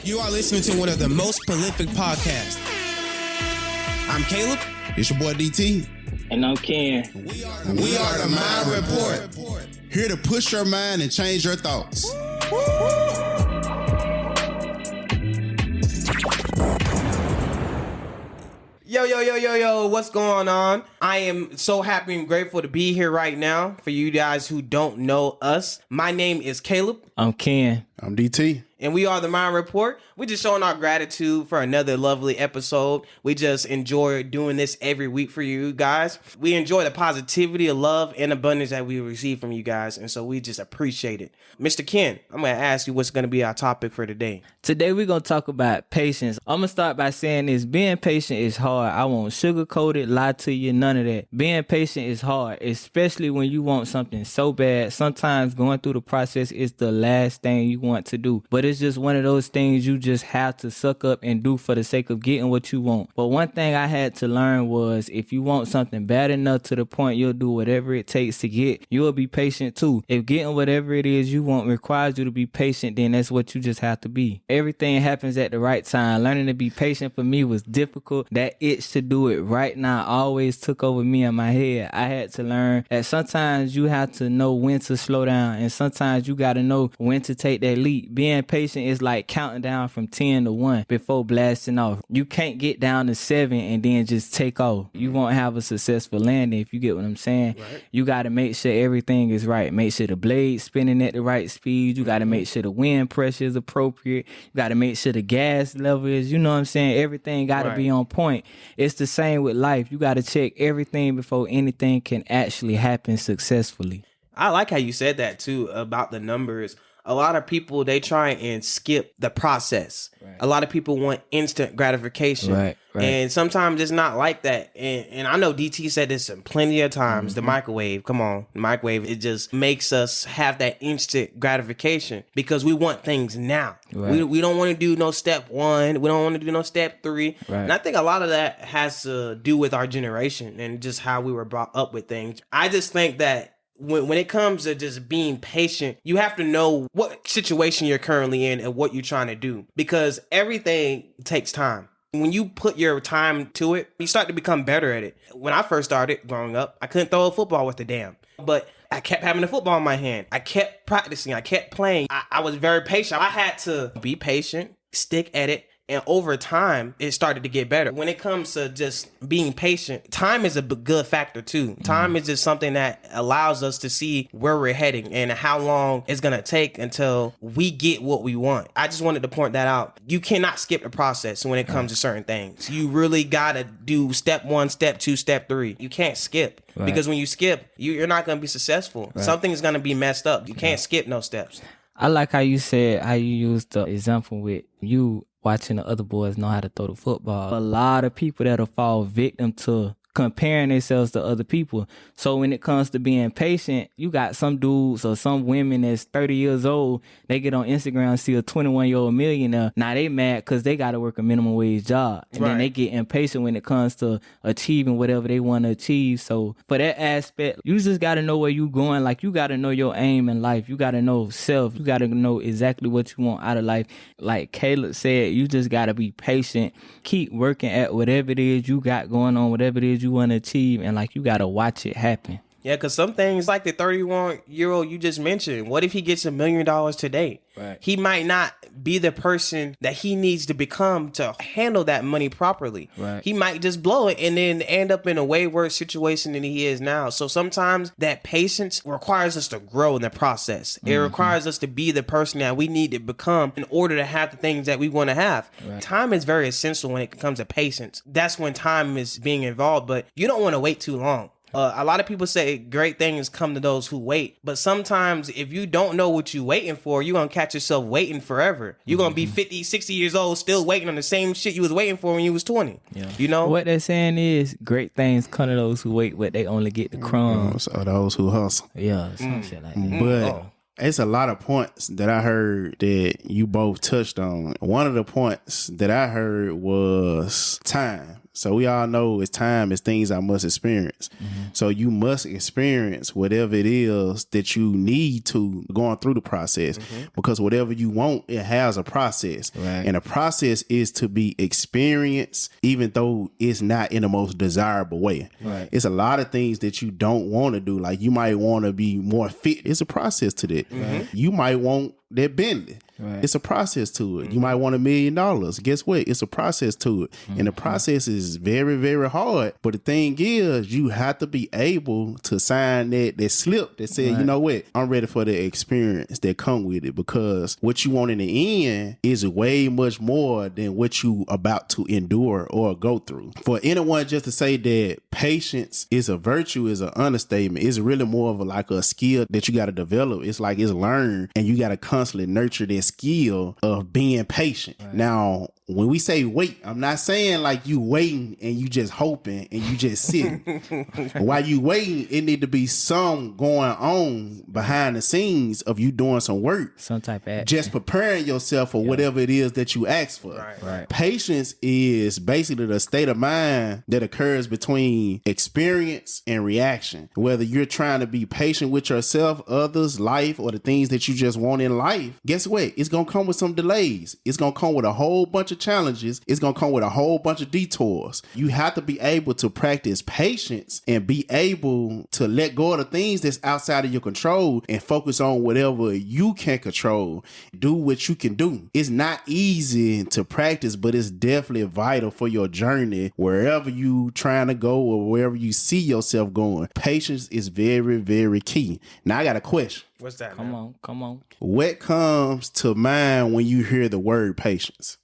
You are listening to one of the most prolific podcasts. I'm Caleb. It's your boy DT. And I'm Ken. We are the Mind Report. Here to push your mind and change your thoughts. Yo, what's going on? I am so happy and grateful to be here right now. For you guys who don't know us, my name is Caleb. I'm Ken. I'm DT. And we are the Mind Report. We're just showing our gratitude for another lovely episode. We just enjoy doing this every week for you guys. We enjoy the positivity, of love, and abundance that we receive from you guys. And so we just appreciate it. Mr. Ken, I'm going to ask you what's going to be our topic for today. Today we're going to talk about patience. I'm going to start by saying this. Being patient is hard. I won't sugarcoat it, lie to you, none of that. Being patient is hard, especially when you want something so bad. Sometimes going through the process is the last thing you want to do. But it's just one of those things you just have to suck up and do for the sake of getting what you want. But one thing I had to learn was if you want something bad enough to the point you'll do whatever it takes to get, you'll be patient too. If getting whatever it is you want requires you to be patient, then that's what you just have to be. Everything happens at the right time. Learning to be patient for me was difficult. That itch to do it right now always took over me in my head. I had to learn that sometimes you have to know when to slow down, and sometimes you got to know when to take that leap. Being patient is like counting down from 10 to 1 before blasting off. You can't get down to 7 and then just take off. You won't have a successful landing, if you get what I'm saying. Right. You got to make sure everything is right. Make sure the blade's spinning at the right speed. You got to make sure the wind pressure is appropriate. You got to make sure the gas level is, you know what I'm saying? Everything got to be on point. It's the same with life. You got to check everything before anything can actually happen successfully. I like how you said that too about the numbers. A lot of people, they try and skip the process. Right. A lot of people want instant gratification. Right. And sometimes it's not like that. And I know DT said this plenty of times. The microwave, come on, the microwave, it just makes us have that instant gratification because we want things now. Right. We don't want to do no step 1. We don't want to do no step 3. Right. And I think a lot of that has to do with our generation and just how we were brought up with things. I just think that when it comes to just being patient, you have to know what situation you're currently in and what you're trying to do because everything takes time. When you put your time to it, you start to become better at it. When I first started growing up, I couldn't throw a football with a damn, but I kept having the football in my hand. I kept practicing. I kept playing. I was very patient. I had to be patient, stick at it. And over time, it started to get better. When it comes to just being patient, time is a good factor too. Time is just something that allows us to see where we're heading and how long it's going to take until we get what we want. I just wanted to point that out. You cannot skip the process when it comes to certain things. You really got to do step 1, step 2, step 3. You can't skip. Right. Because when you skip, you're not going to be successful. Right. Something is going to be messed up. You can't skip no steps. I like how you said, how you used the example with you watching the other boys know how to throw the football. A lot of people that'll fall victim to comparing themselves to other people. So when it comes to being patient, you got some dudes or some women that's 30 years old, they get on Instagram and see a 21-year-old millionaire. Now they mad because they got to work a minimum wage job. And then they get impatient when it comes to achieving whatever they want to achieve. So for that aspect, you just got to know where you going. Like you got to know your aim in life. You got to know self. You got to know exactly what you want out of life. Like Caleb said, you just got to be patient. Keep working at whatever it is you got going on, whatever it is you want to achieve, and like you got to watch it happen. Yeah, because some things like the 31-year-old you just mentioned, what if he gets $1 million today? Right. He might not be the person that he needs to become to handle that money properly. Right. He might just blow it and then end up in a way worse situation than he is now. So sometimes that patience requires us to grow in the process. It requires us to be the person that we need to become in order to have the things that we want to have. Right. Time is very essential when it comes to patience. That's when time is being involved, but you don't want to wait too long. A lot of people say great things come to those who wait. But sometimes if you don't know what you're waiting for, you're going to catch yourself waiting forever. You're going to be 50, 60 years old still waiting on the same shit you was waiting for when you was 20. Yeah. You know? What they're saying is great things come to those who wait, but they only get the crumbs. Or those who hustle. Yeah, some shit like that. But it's a lot of points that I heard that you both touched on. One of the points that I heard was time. So we all know it's time, it's things I must experience. So you must experience whatever it is that you need to going through the process, because whatever you want, it has a process. Right. And the process is to be experienced, even though it's not in the most desirable way. Right. It's a lot of things that you don't want to do. Like you might want to be more fit. It's a process to that. You might want that Bentley. Right. It's a process to it. You might want $1 million. Guess what? It's a process to it. And the process is very, very hard. But the thing is, you have to be able to sign that slip that says, you know what? I'm ready for the experience that come with it, because what you want in the end is way much more than what you about to endure or go through. For anyone just to say that patience is a virtue is an understatement. It's really more of a skill that you got to develop. It's like it's learned, and you got to constantly nurture this skill of being patient. Right. Now, when we say wait, I'm not saying like you waiting and you just hoping and you just sitting. While you waiting, it need to be some going on behind the scenes of you doing some work. Some type of action. Just preparing yourself for whatever it is that you ask for. Right. Patience is basically the state of mind that occurs between experience and reaction. Whether you're trying to be patient with yourself, others, life, or the things that you just want in life, guess what? It's going to come with some delays. It's going to come with a whole bunch of challenges. It's going to come with a whole bunch of detours. You have to be able to practice patience and be able to let go of the things that's outside of your control and focus on whatever you can control. Do what you can do. It's not easy to practice, but it's definitely vital for your journey, wherever you trying to go or wherever you see yourself going. Patience is very, very key. Now I got a question. What's that? Come on. What comes to mind when you hear the word patience?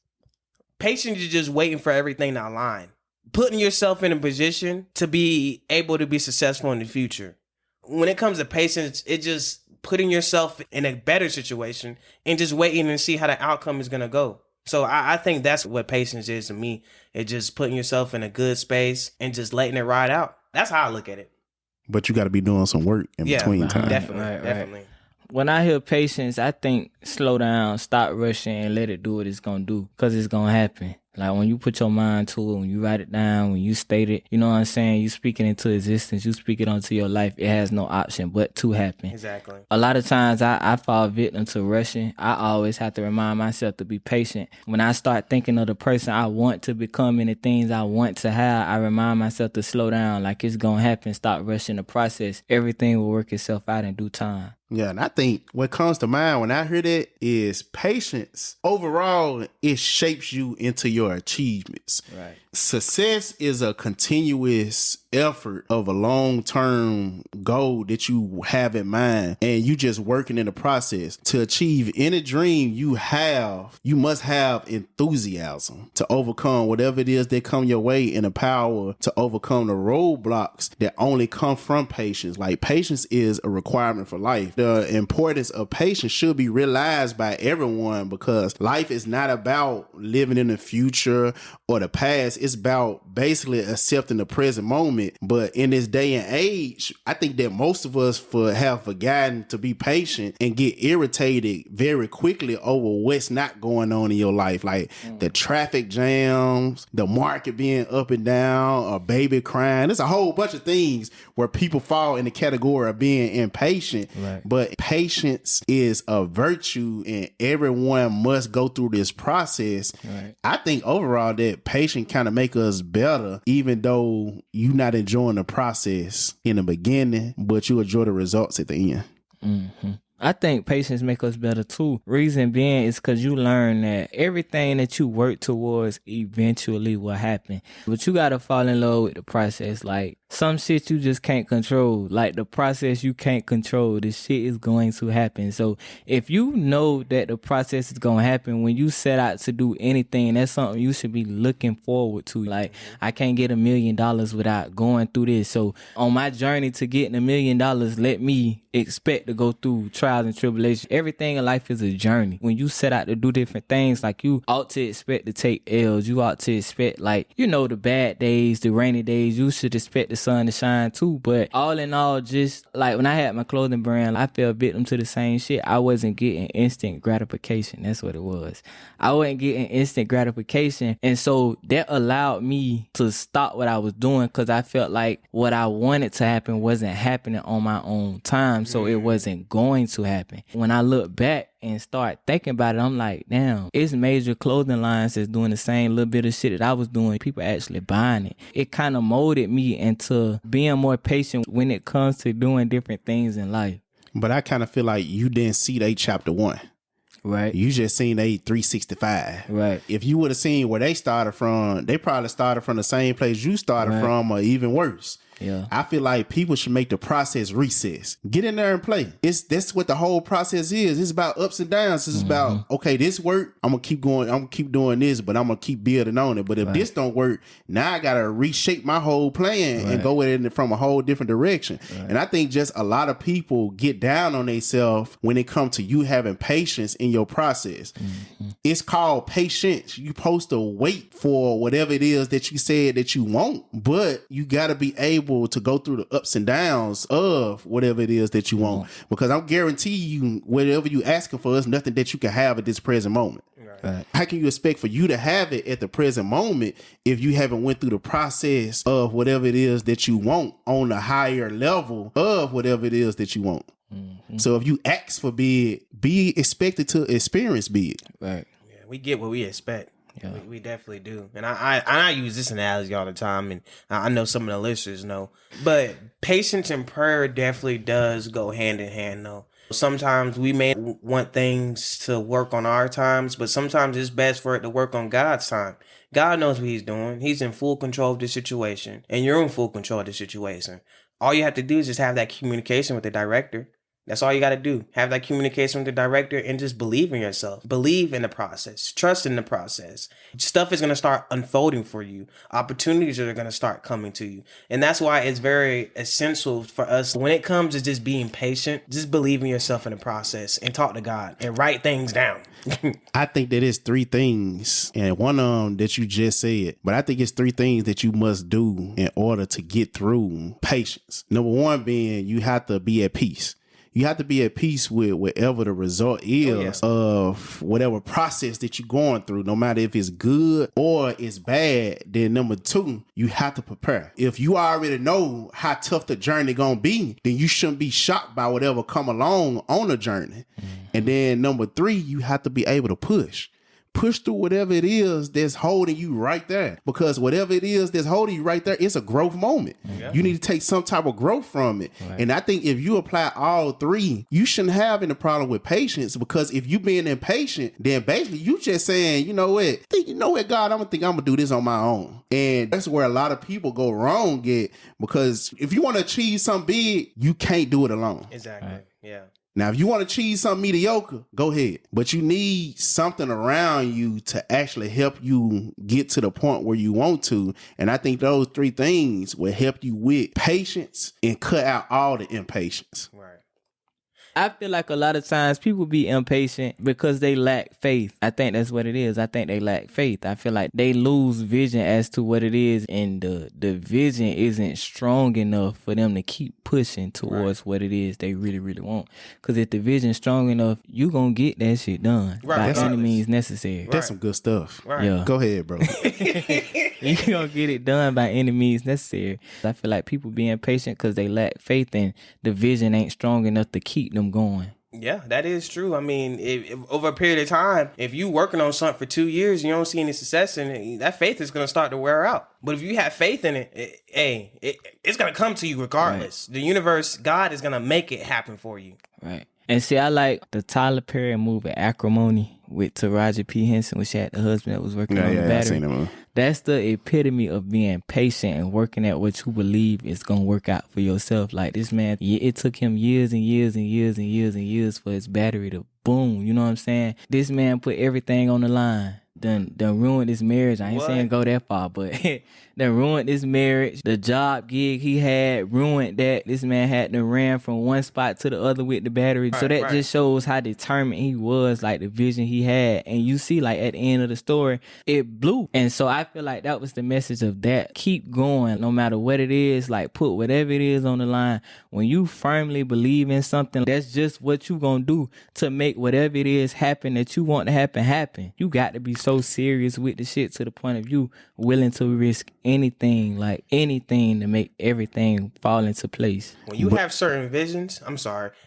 Patience is just waiting for everything to align. Putting yourself in a position to be able to be successful in the future. When it comes to patience, it's just putting yourself in a better situation and just waiting and see how the outcome is going to go. So I think that's what patience is to me. It's just putting yourself in a good space and just letting it ride out. That's how I look at it. But you got to be doing some work in between time. Definitely. When I hear patience, I think slow down, stop rushing, and let it do what it's going to do, because it's going to happen. Like when you put your mind to it, when you write it down, when you state it, you know what I'm saying? You speak it into existence. You speak it onto your life. It has no option but to happen. Exactly. A lot of times I fall victim to rushing. I always have to remind myself to be patient. When I start thinking of the person I want to become and the things I want to have, I remind myself to slow down. Like it's going to happen. Stop rushing the process. Everything will work itself out in due time. Yeah, and I think what comes to mind when I hear that is patience. Overall, it shapes you into your achievements. Right. Success is a continuous effort of a long-term goal that you have in mind, and you just working in the process. To achieve any dream you must have enthusiasm to overcome whatever it is that come your way, and the power to overcome the roadblocks that only come from patience. Like patience is a requirement for life. The importance of patience should be realized by everyone, because life is not about living in the future or the past. It's about basically accepting the present moment. But in this day and age, I think that most of us have forgotten to be patient and get irritated very quickly over what's not going on in your life. Like the traffic jams, the market being up and down, a baby crying. There's a whole bunch of things where people fall in the category of being impatient. Right. But patience is a virtue, and everyone must go through this process. Right. I think overall that patience kind of make us better, even though you're not enjoying the process in the beginning, but you enjoy the results at the end. Mm-hmm. I think patience make us better too. Reason being is because you learn that everything that you work towards eventually will happen. But you got to fall in love with the process. Like some shit you just can't control. Like the process you can't control. The shit is going to happen. So if you know that the process is going to happen, when you set out to do anything, that's something you should be looking forward to. Like I can't get $1 million without going through this. So on my journey to getting $1 million, let me expect to go through trials and tribulations. Everything in life is a journey. When you set out to do different things, like you ought to expect to take L's. You ought to expect, like, you know, the bad days, the rainy days. You should expect the sun to shine too. But all in all, just like when I had my clothing brand, I fell victim to the same shit. I wasn't getting instant gratification. That's what it was. I wasn't getting instant gratification. And so that allowed me to stop what I was doing because I felt like what I wanted to happen wasn't happening on my own time. So it wasn't going to happen. When I look back and start thinking about it, I'm like, damn, it's major clothing lines that's doing the same little bit of shit that I was doing. People actually buying it. It kind of molded me into being more patient when it comes to doing different things in life. But I kind of feel like you didn't see they chapter 1. Right. You just seen they 365. Right. If you would have seen where they started from, they probably started from the same place you started from or even worse. Yeah. I feel like people should make the process recess. Get in there and play. That's what the whole process is. It's about ups and downs. It's about, okay, this worked. I'm gonna keep going. I'm gonna keep doing this, but I'm gonna keep building on it. But if this don't work, now I gotta reshape my whole plan and go with it from a whole different direction. And I think just a lot of people get down on themselves when it comes to you having patience in your process. It's called patience. You supposed to wait for whatever it is that you said that you want, but you gotta be able to go through the ups and downs of whatever it is that you want, because I'm guarantee you whatever you asking for is nothing that you can have at this present moment. Right. How can you expect for you to have it at the present moment if you haven't went through the process of whatever it is that you want on a higher level of whatever it is that you want? So if you ask for big, be expected to experience big. Right. Yeah, we get what we expect. Yeah. We definitely do. And I use this analogy all the time, and I know some of the listeners know. But patience and prayer definitely does go hand in hand, though. Sometimes we may want things to work on our times, but sometimes it's best for it to work on God's time. God knows what he's doing. He's in full control of the situation, and you're in full control of the situation. All you have to do is just have that communication with the director. That's all you got to do. Have that communication with the director and just believe in yourself. Believe in the process. Trust in the process. Stuff is going to start unfolding for you. Opportunities are going to start coming to you. And that's why it's very essential for us when it comes to just being patient, just believe in yourself in the process and talk to God and write things down. I think that it's 3 things, and one of them that you just said, but I think it's 3 things that you must do in order to get through patience. Number 1 being you have to be at peace. You have to be at peace with whatever the result is of whatever process that you're going through, no matter if it's good or it's bad. Then number 2, you have to prepare. If you already know how tough the journey gonna be, then you shouldn't be shocked by whatever come along on the journey. And then number 3, you have to be able to push through whatever it is that's holding you right there, because whatever it is that's holding you right there, it's a growth moment. You need to take some type of growth from it. And I think if you apply all 3, you shouldn't have any problem with patience, because if you being impatient, then basically you just saying, you know what, God, I'm gonna do this on my own. And that's where a lot of people go wrong because if you want to achieve something big, you can't do it alone. Exactly. Yeah. Now, if you want to achieve something mediocre, go ahead. But you need something around you to actually help you get to the point where you want to. And I think those 3 things will help you with patience and cut out all the impatience. Right. I feel like a lot of times people be impatient because they lack faith. I think that's what it is. I think they lack faith. I feel like they lose vision as to what it is, and the vision isn't strong enough for them to keep pushing towards what it is they really, really want. Because if the vision's strong enough, you gonna get that shit done by any means necessary. That's some good stuff. Right. Yeah. Go ahead, bro. You gonna get it done by any means necessary. I feel like people being patient because they lack faith and the vision ain't strong enough to keep them going. Yeah, that is true. I mean, if over a period of time, if you working on something for 2 years and you don't see any success in it, that faith is going to start to wear out. But if you have faith in it, it's going to come to you regardless. Right. The universe, God is going to make it happen for you. Right. And see, I like the Tyler Perry movie Acrimony with Taraji P. Henson, which had the husband that was working on the battery. I seen that movie. That's the epitome of being patient and working at what you believe is going to work out for yourself. Like this man, it took him years and years and years and years and years for his battery to boom. You know what I'm saying? This man put everything on the line. Done ruined his marriage. I ain't saying go that far, but that ruined his marriage. The job gig he had ruined that. This man had to ran from one spot to the other with the battery. So that just shows how determined he was, like the vision he had. And you see, like at the end of the story, it blew. And so I feel like that was the message of that. Keep going, no matter what it is. Like put whatever it is on the line. When you firmly believe in something, that's just what you gonna do to make whatever it is happen that you want to happen. You got to be so serious with the shit to the point of you willing to risk anything, like anything, to make everything fall into place. When you have certain visions,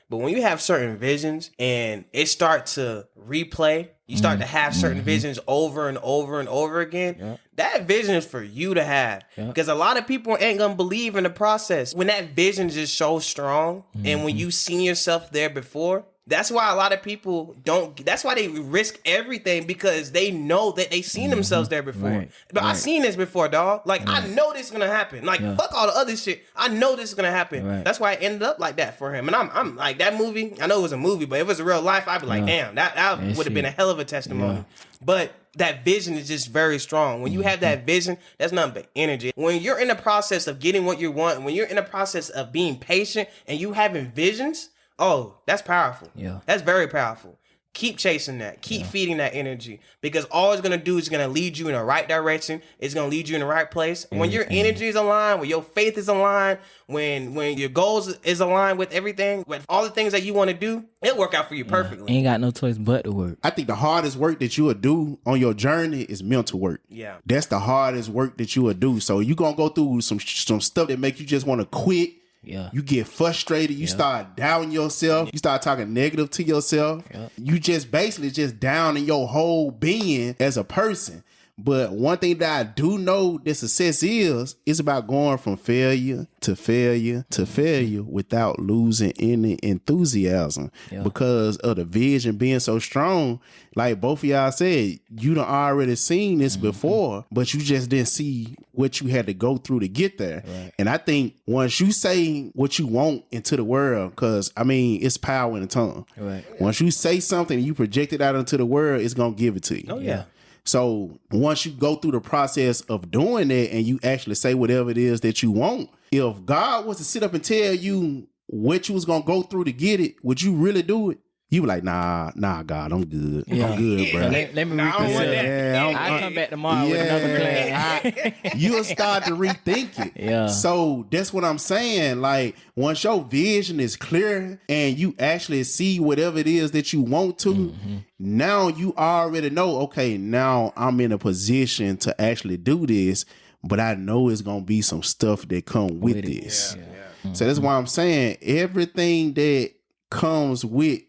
when you have certain visions and it starts to replay, you start to have certain visions over and over and over again. That vision is for you to have. Because a lot of people ain't going to believe in the process. When that vision is just so strong and when you seen yourself there before, that's why a lot of people that's why they risk everything, because they know that they seen themselves there before. But I seen this before, dog. Like, I know this is going to happen. Like, fuck all the other shit. I know this is going to happen. That's why it ended up like that for him. And I'm like, that movie, I know it was a movie, but if it was a real life, I'd be like, damn, that would have been a hell of a testimony. But that vision is just very strong. When you have that vision, that's nothing but energy. When you're in the process of getting what you want, when you're in the process of being patient and you having visions, oh, that's powerful. Yeah. That's very powerful. Keep chasing that. Keep feeding that energy, because all it's going to do is going to lead you in the right direction. It's going to lead you in the right place. When your energy is aligned, when your faith is aligned, when your goals is aligned with everything, with all the things that you want to do, it'll work out for you perfectly. Ain't got no choice but to work. I think the hardest work that you will do on your journey is mental work. Yeah. That's the hardest work that you will do. So you going to go through some stuff that make you just want to quit. Yeah. You get frustrated. You start doubting yourself. You start talking negative to yourself. You just basically just down in your whole being as a person. But one thing that I do know that success is about going from failure to failure to failure without losing any enthusiasm because of the vision being so strong. Like both of y'all said, you done already seen this before, but you just didn't see what you had to go through to get there. Right. And I think once you say what you want into the world, because I mean, it's power in the tongue. Right. Once you say something and you project it out into the world, it's going to give it to you. Oh, yeah. So once you go through the process of doing that and you actually say whatever it is that you want, if God was to sit up and tell you what you was going to go through to get it, would you really do it? You be like, nah, God, I'm good. I'm good, bro. Let me reconsider. I'll come back tomorrow with another plan. You'll start to rethink it. Yeah. So that's what I'm saying. Like, once your vision is clear and you actually see whatever it is that you want to, now you already know, okay, now I'm in a position to actually do this, but I know it's going to be some stuff that come with this. Yeah. So that's why I'm saying everything that comes with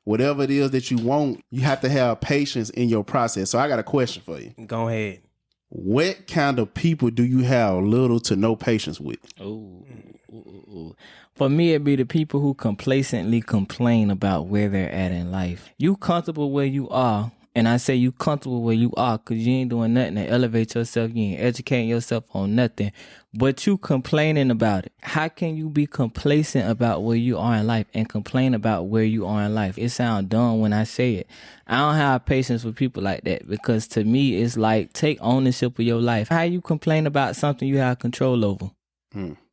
whatever it is that you want, you have to have patience in your process. So I got a question for you. Go ahead. What kind of people do you have little to no patience with? For me, it'd be the people who complacently complain about where they're at in life. You comfortable where you are. And I say you comfortable where you are because you ain't doing nothing to elevate yourself. You ain't educating yourself on nothing. But you complaining about it. How can you be complacent about where you are in life and complain about where you are in life? It sounds dumb when I say it. I don't have patience with people like that because to me, it's like take ownership of your life. How you complain about something you have control over?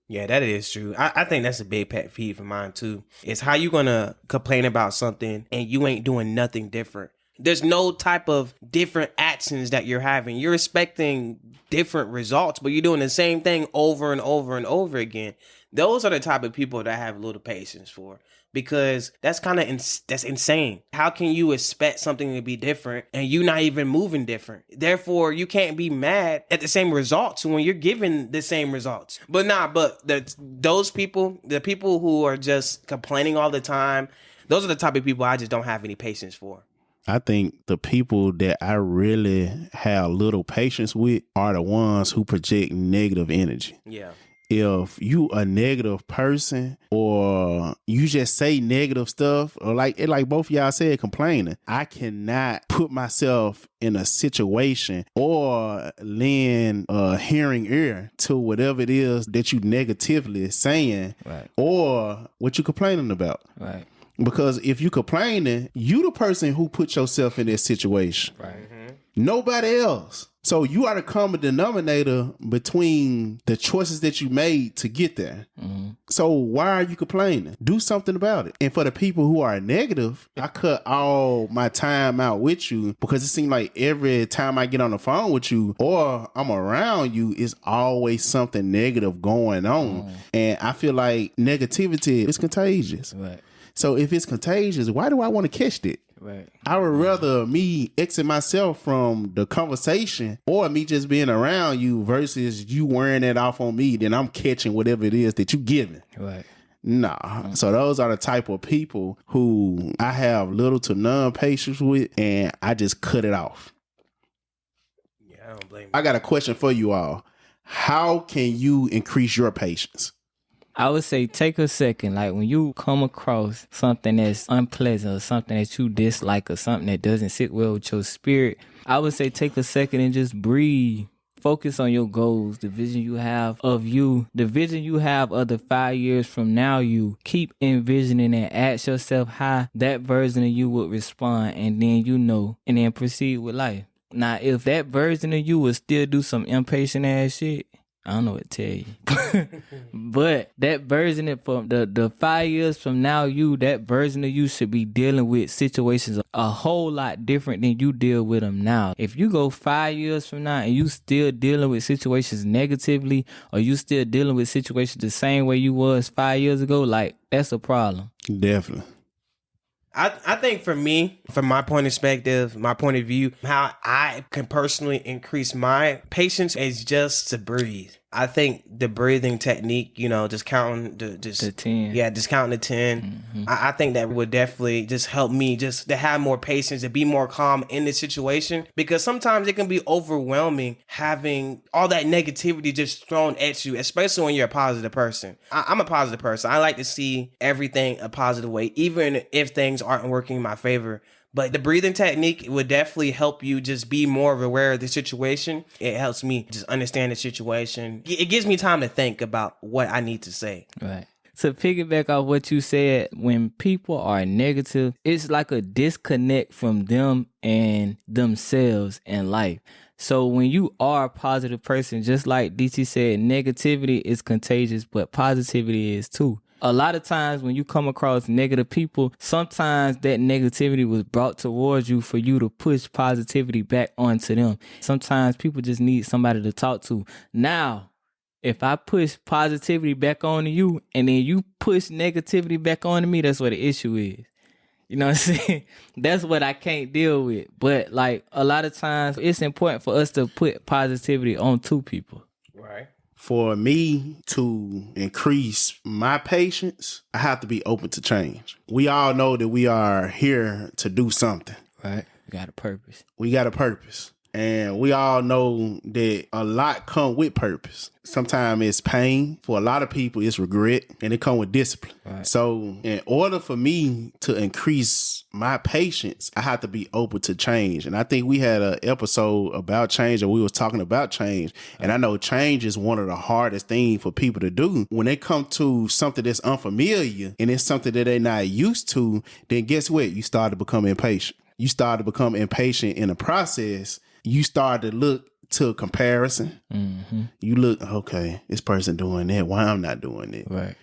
Yeah, that is true. I think that's a big pet peeve of mine too. It's how you gonna complain about something and you ain't doing nothing different. There's no type of different actions that you're having. You're expecting different results, but you're doing the same thing over and over and over again. Those are the type of people that I have little patience for, because that's kind of that's insane. How can you expect something to be different and you not even moving different? Therefore, you can't be mad at the same results when you're given the same results. But those people, the people who are just complaining all the time, those are the type of people I just don't have any patience for. I think the people that I really have little patience with are the ones who project negative energy. Yeah. If you a negative person or you just say negative stuff or like both of y'all said, complaining, I cannot put myself in a situation or lend a hearing ear to whatever it is that you negatively saying or what you complaining about. Right. Because if you complaining, you the person who put yourself in this situation. Right. Nobody else. So you are the common denominator between the choices that you made to get there. Mm-hmm. So why are you complaining? Do something about it. And for the people who are negative, I cut all my time out with you because it seems like every time I get on the phone with you or I'm around you, it's always something negative going on. And I feel like negativity is contagious. Right. So if it's contagious, why do I want to catch it? Right. I would rather me exit myself from the conversation or me just being around you versus you wearing it off on me, then I'm catching whatever it is that you giving. Right. Nah. So those are the type of people who I have little to none patience with, and I just cut it off. Yeah, I don't blame you. I got a question for you all. How can you increase your patience? I would say take a second. Like when you come across something that's unpleasant or something that you dislike or something that doesn't sit well with your spirit, I would say take a second and just breathe. Focus on your goals, the vision you have of you, the vision you have of the 5 years from now you. Keep envisioning and ask yourself how that version of you would respond, and then proceed with life. Now, if that version of you would still do some impatient ass shit, I don't know what to tell you. But that version of from the 5 years from now, that version of you should be dealing with situations a whole lot different than you deal with them now. If you go 5 years from now and you still dealing with situations negatively, or you still dealing with situations the same way you was 5 years ago, like, that's a problem. Definitely. I think for me, from my point of perspective, my point of view, how I can personally increase my patience is just to breathe. I think the breathing technique, just counting to 10. Yeah, just counting to 10. Mm-hmm. I think that would definitely just help me just to have more patience and be more calm in the situation, because sometimes it can be overwhelming having all that negativity just thrown at you, especially when you're a positive person. I'm a positive person. I like to see everything a positive way, even if things aren't working in my favor. But the breathing technique would definitely help you just be more aware of the situation. It helps me just understand the situation. It gives me time to think about what I need to say. Right. To piggyback off what you said, when people are negative, it's like a disconnect from them and themselves in life. So when you are a positive person, just like DT said, negativity is contagious, but positivity is too. A lot of times when you come across negative people, sometimes that negativity was brought towards you for you to push positivity back onto them. Sometimes people just need somebody to talk to. Now, if I push positivity back onto you and then you push negativity back onto me, that's what the issue is. You know what I'm saying? That's what I can't deal with. But like a lot of times it's important for us to put positivity onto people. Right. For me to increase my patience, I have to be open to change. We all know that we are here to do something. Right. We got a purpose. We got a purpose. And we all know that a lot come with purpose. Sometimes it's pain. For a lot of people, it's regret. And it come with discipline. Right. So in order for me to increase my patience, I have to be open to change. And I think we had an episode about change, and we was talking about change. And I know change is one of the hardest things for people to do. When they come to something that's unfamiliar and it's something that they're not used to, then guess what? You start to become impatient. You start to become impatient in the process. You start to look to comparison. Mm-hmm. You look, okay, this person doing that. Why I'm not doing it? Right.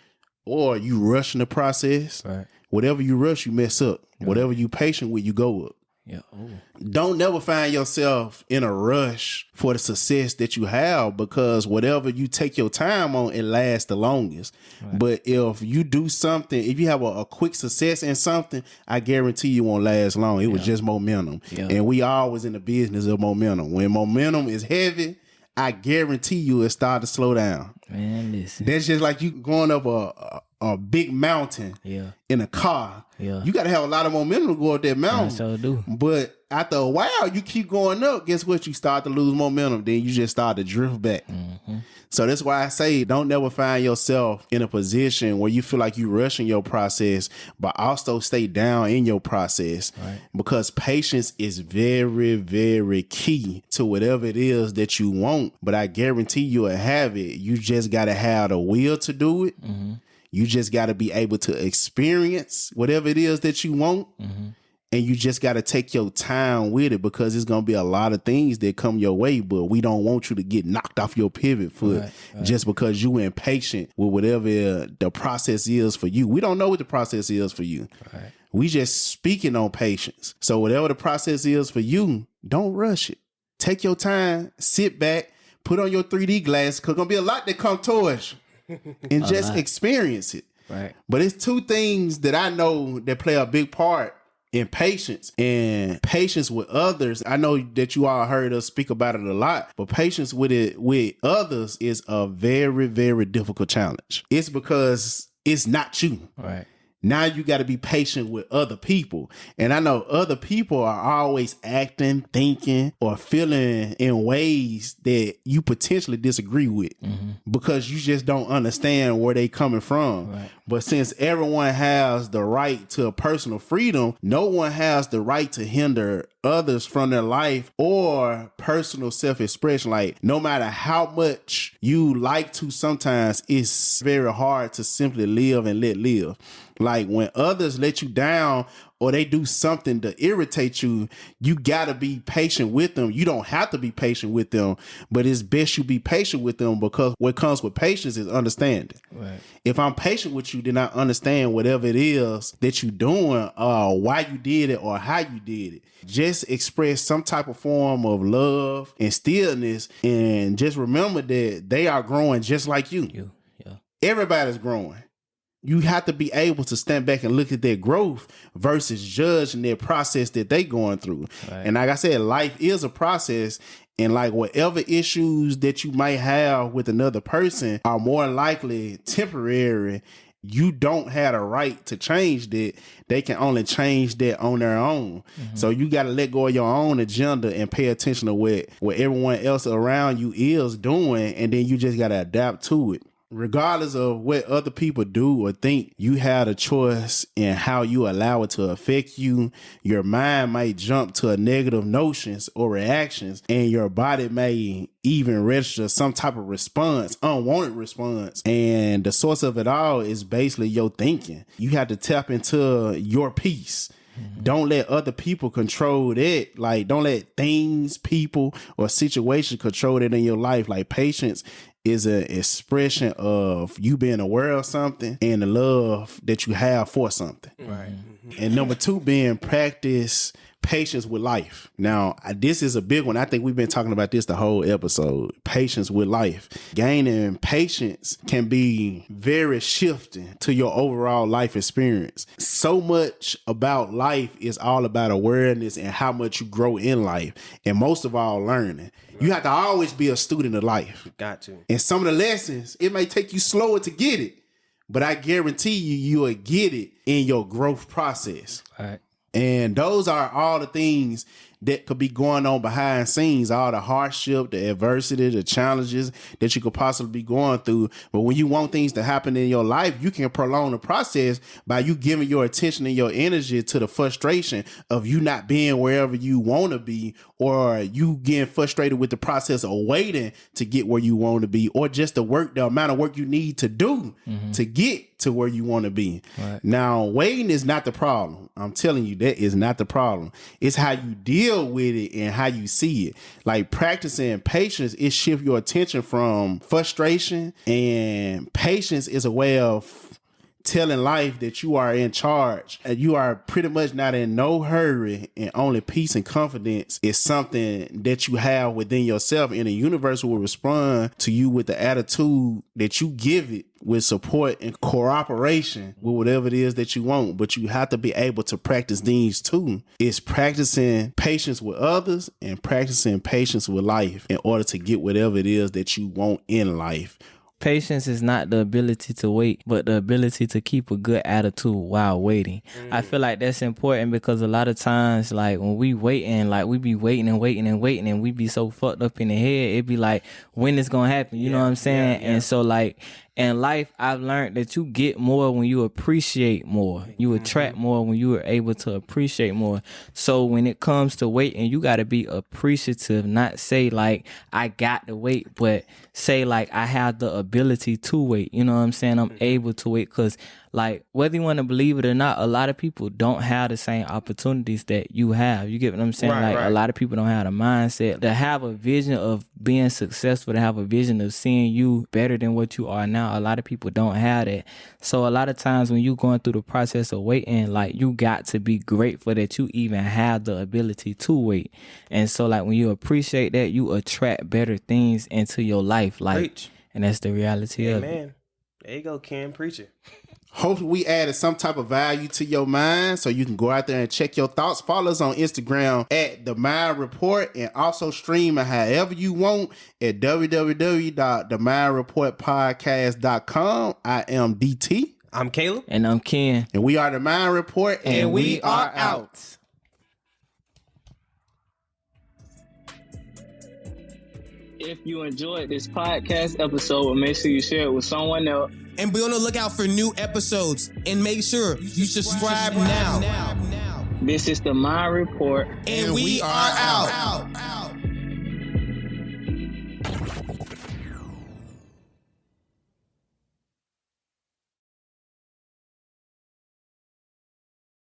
Or you rush in the process. Right. Whatever you rush, you mess up. Right. Whatever you patient with, you go up. Yeah. Ooh. Don't never find yourself in a rush for the success that you have, because whatever you take your time on, it lasts the longest. Right. But if you do something, if you have a quick success in something, I guarantee you won't last long. It was just momentum. Yeah. And we always in the business of momentum. When momentum is heavy, I guarantee you it start to slow down. Man, listen. That's just like you going up a big mountain in a car. Yeah. You got to have a lot of momentum to go up that mountain. I sure do. But after a while, you keep going up. Guess what? You start to lose momentum. Then you just start to drift back. Mm-hmm. So that's why I say don't never find yourself in a position where you feel like you rushing your process, but also stay down in your process. Right. Because patience is very, very key to whatever it is that you want. But I guarantee you will have it. You just got to have the will to do it. Mm-hmm. You just got to be able to experience whatever it is that you want. Mm-hmm. And you just got to take your time with it, because it's going to be a lot of things that come your way, but we don't want you to get knocked off your pivot foot just because you impatient with whatever the process is for you. We don't know what the process is for you. Right. We just speaking on patience. So whatever the process is for you, don't rush it. Take your time, sit back, put on your 3D glasses, because going to be a lot that come towards you, and just experience it. Right. But it's two things that I know that play a big part in patience, and patience with others. I know that you all heard us speak about it a lot, but patience with others is a very, very difficult challenge. It's because it's not you. Right. Now you got to be patient with other people. And I know other people are always acting, thinking, or feeling in ways that you potentially disagree with, because you just don't understand where they coming from. Right. But since everyone has the right to personal freedom, no one has the right to hinder others from their life or personal self-expression. Like, no matter how much you like to, sometimes it's very hard to simply live and let live. Like, when others let you down or they do something to irritate you, you gotta be patient with them. You don't have to be patient with them, but it's best you be patient with them, because what comes with patience is understanding. Right. If I'm patient with you, then I understand whatever it is that you're doing, why you did it or how you did it. Just express some type of form of love and stillness, and just remember that they are growing just like you. Yeah. Everybody's growing. You have to be able to stand back and look at their growth versus judging their process that they going through. Right. And like I said, life is a process, and like whatever issues that you might have with another person are more likely temporary. You don't have a right to change that. They can only change that on their own. So you got to let go of your own agenda and pay attention to what everyone else around you is doing, and then you just got to adapt to it. Regardless of what other people do or think, you have a choice in how you allow it to affect you. Your mind might jump to negative notions or reactions, and your body may even register some type of response, unwanted response. And the source of it all is basically your thinking. You have to tap into your peace. Don't let other people control that. Like, don't let things, people, or situations control that in your life. Like, patience is an expression of you being aware of something and the love that you have for something. Right. And number two, being practice patience with life. Now, this is a big one. I think we've been talking about this the whole episode. Patience with life. Gaining patience can be very shifting to your overall life experience. So much about life is all about awareness and how much you grow in life. And most of all, learning. You have to always be a student of life. Got to. And some of the lessons, it may take you slower to get it, but I guarantee you will get it in your growth process. All right. And those are all the things that could be going on behind scenes, all the hardship, the adversity, the challenges that you could possibly be going through. But when you want things to happen in your life, you can prolong the process by you giving your attention and your energy to the frustration of you not being wherever you want to be, or you getting frustrated with the process of waiting to get where you want to be, or just the amount of work you need to do to get to where you want to be. Right. Now, waiting is not the problem. I'm telling you, that is not the problem. It's how you deal with it and how you see it. Like, practicing patience, it shifts your attention from frustration, and patience is a way of telling life that you are in charge and you are pretty much not in no hurry, and only peace and confidence is something that you have within yourself, and the universe will respond to you with the attitude that you give it, with support and cooperation with whatever it is that you want. But you have to be able to practice these too. It's practicing patience with others and practicing patience with life in order to get whatever it is that you want in life. Patience is not the ability to wait, but the ability to keep a good attitude while waiting. I feel like that's important, because a lot of times, like, when we waiting, like, we be waiting and we be so fucked up in the head. It be like, when it's gonna happen, you know what I'm saying? Yeah. And so, like, in life, I've learned that you get more when you appreciate more. You attract more when you are able to appreciate more. So when it comes to waiting, you got to be appreciative, not say like, I got to wait, but say like, I have the ability to wait. You know what I'm saying? I'm able to wait, because Like, whether you want to believe it or not, a lot of people don't have the same opportunities that you have. You get what I'm saying? A lot of people don't have the mindset to have a vision of being successful, to have a vision of seeing you better than what you are now. A lot of people don't have that. So a lot of times when you going through the process of waiting, like, you got to be grateful that you even have the ability to wait. And so, like, when you appreciate that, you attract better things into your life. Like, and that's the reality of it. Man, there you go, Ken, preacher. Hopefully we added some type of value to your mind so you can go out there and check your thoughts. Follow us on Instagram at The Mind Report, and also stream it however you want at www.themindreportpodcast.com. I am DT. I'm Caleb. And I'm Ken. And we are The Mind Report, and we are out. If you enjoyed this podcast episode, make sure you share it with someone else. And be on the lookout for new episodes. And make sure you subscribe now. This is The Mind Report. And we are out.